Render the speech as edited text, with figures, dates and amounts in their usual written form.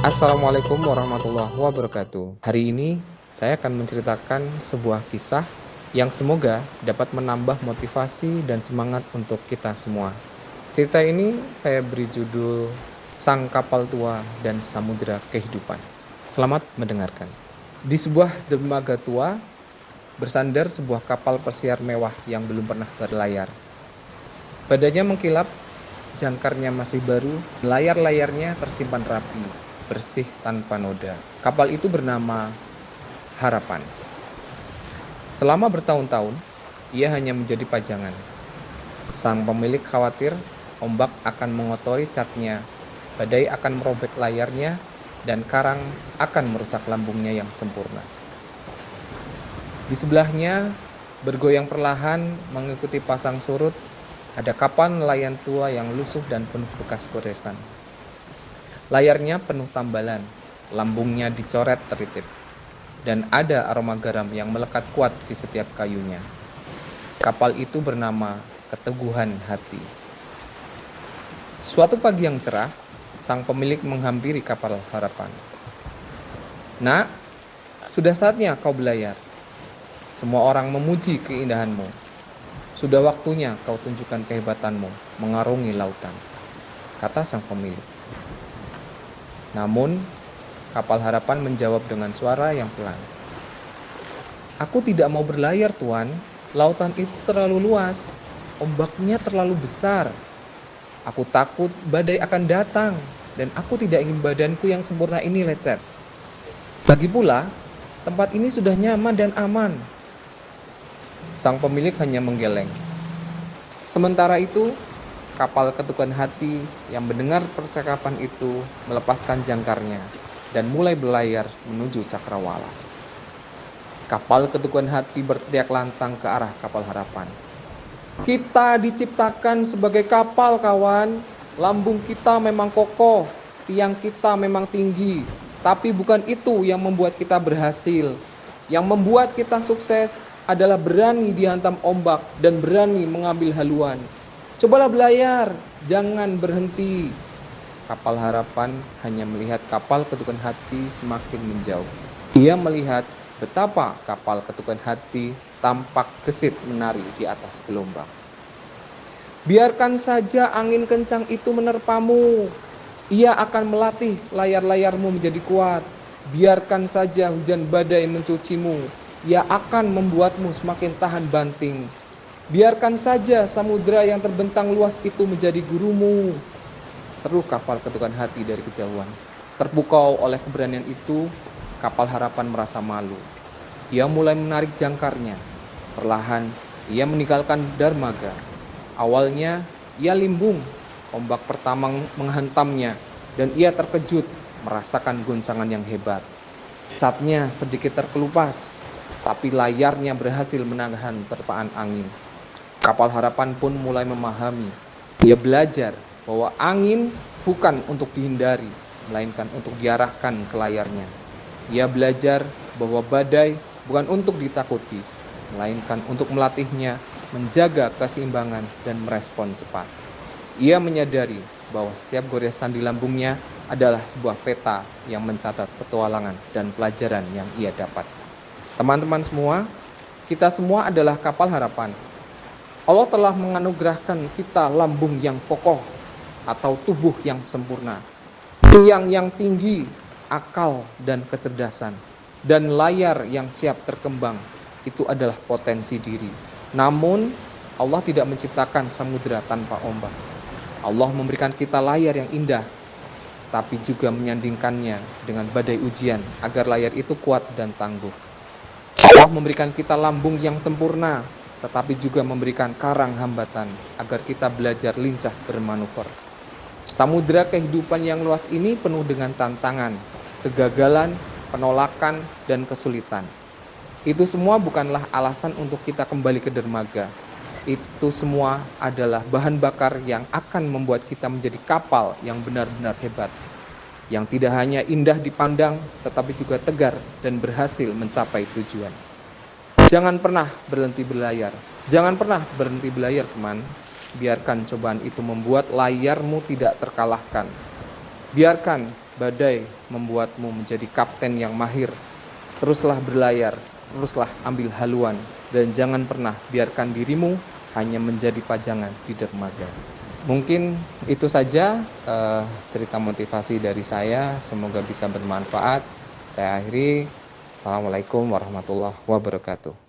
Assalamualaikum warahmatullahi wabarakatuh. Hari ini saya akan menceritakan sebuah kisah yang semoga dapat menambah motivasi dan semangat untuk kita semua. Cerita ini saya beri judul Sang Kapal Tua dan Samudera Kehidupan. Selamat mendengarkan. Di sebuah dermaga tua bersandar sebuah kapal pesiar mewah yang belum pernah berlayar. Badannya mengkilap, jangkarnya masih baru, layar-layarnya tersimpan rapi, bersih tanpa noda. Kapal itu bernama Harapan. Selama bertahun-tahun, ia hanya menjadi pajangan. Sang pemilik khawatir ombak akan mengotori catnya, badai akan merobek layarnya, dan karang akan merusak lambungnya yang sempurna. Di sebelahnya, bergoyang perlahan mengikuti pasang surut, ada kapal nelayan tua yang lusuh dan penuh bekas goresan. Layarnya penuh tambalan, lambungnya dicoret teritip, dan ada aroma garam yang melekat kuat di setiap kayunya. Kapal itu bernama Keteguhan Hati. Suatu pagi yang cerah, sang pemilik menghampiri kapal Harapan. "Nak, sudah saatnya kau berlayar. Semua orang memuji keindahanmu. Sudah waktunya kau tunjukkan kehebatanmu mengarungi lautan," kata sang pemilik. Namun, kapal Harapan menjawab dengan suara yang pelan. "Aku tidak mau berlayar, Tuan. Lautan itu terlalu luas. Ombaknya terlalu besar. Aku takut badai akan datang, dan aku tidak ingin badanku yang sempurna ini lecet. Lagi pula, tempat ini sudah nyaman dan aman." Sang pemilik hanya menggeleng. Sementara itu, kapal Keteguhan Hati yang mendengar percakapan itu melepaskan jangkarnya dan mulai berlayar menuju cakrawala. Kapal Keteguhan Hati berteriak lantang ke arah kapal Harapan. "Kita diciptakan sebagai kapal, kawan. Lambung kita memang kokoh, tiang kita memang tinggi, tapi bukan itu yang membuat kita berhasil. Yang membuat kita sukses adalah berani dihantam ombak dan berani mengambil haluan. Cobalah berlayar, jangan berhenti." Kapal Harapan hanya melihat kapal Keteguhan Hati semakin menjauh. Ia melihat betapa kapal Keteguhan Hati tampak gesit menari di atas gelombang. "Biarkan saja angin kencang itu menerpamu. Ia akan melatih layar-layarmu menjadi kuat. Biarkan saja hujan badai mencucimu. Ia akan membuatmu semakin tahan banting. Biarkan saja samudera yang terbentang luas itu menjadi gurumu," seru kapal Keteguhan Hati dari kejauhan. Terpukau oleh keberanian itu, kapal Harapan merasa malu. Ia mulai menarik jangkarnya. Perlahan, ia meninggalkan dermaga. Awalnya, ia limbung. Ombak pertama menghantamnya, dan ia terkejut merasakan goncangan yang hebat. Catnya sedikit terkelupas, tapi layarnya berhasil menahan terpaan angin. Kapal Harapan pun mulai memahami. Ia belajar bahwa angin bukan untuk dihindari, melainkan untuk diarahkan ke layarnya. Ia belajar bahwa badai bukan untuk ditakuti, melainkan untuk melatihnya menjaga keseimbangan dan merespon cepat. Ia menyadari bahwa setiap goresan di lambungnya adalah sebuah peta yang mencatat petualangan dan pelajaran yang ia dapatkan. Teman-teman semua, kita semua adalah kapal Harapan. Allah telah menganugerahkan kita lambung yang kokoh atau tubuh yang sempurna, tiang yang tinggi, akal dan kecerdasan, dan layar yang siap terkembang. Itu adalah potensi diri. Namun, Allah tidak menciptakan samudera tanpa ombak. Allah memberikan kita layar yang indah, tapi juga menyandingkannya dengan badai ujian agar layar itu kuat dan tangguh. Allah memberikan kita lambung yang sempurna, tetapi juga memberikan karang hambatan agar kita belajar lincah bermanuver. Samudera kehidupan yang luas ini penuh dengan tantangan, kegagalan, penolakan, dan kesulitan. Itu semua bukanlah alasan untuk kita kembali ke dermaga. Itu semua adalah bahan bakar yang akan membuat kita menjadi kapal yang benar-benar hebat, yang tidak hanya indah dipandang, tetapi juga tegar dan berhasil mencapai tujuan. Jangan pernah berhenti berlayar. Jangan pernah berhenti berlayar, teman. Biarkan cobaan itu membuat layarmu tidak terkalahkan. Biarkan badai membuatmu menjadi kapten yang mahir. Teruslah berlayar, teruslah ambil haluan, dan jangan pernah biarkan dirimu hanya menjadi pajangan di dermaga. Mungkin itu saja cerita motivasi dari saya. Semoga bisa bermanfaat. Saya akhiri. Assalamualaikum warahmatullahi wabarakatuh.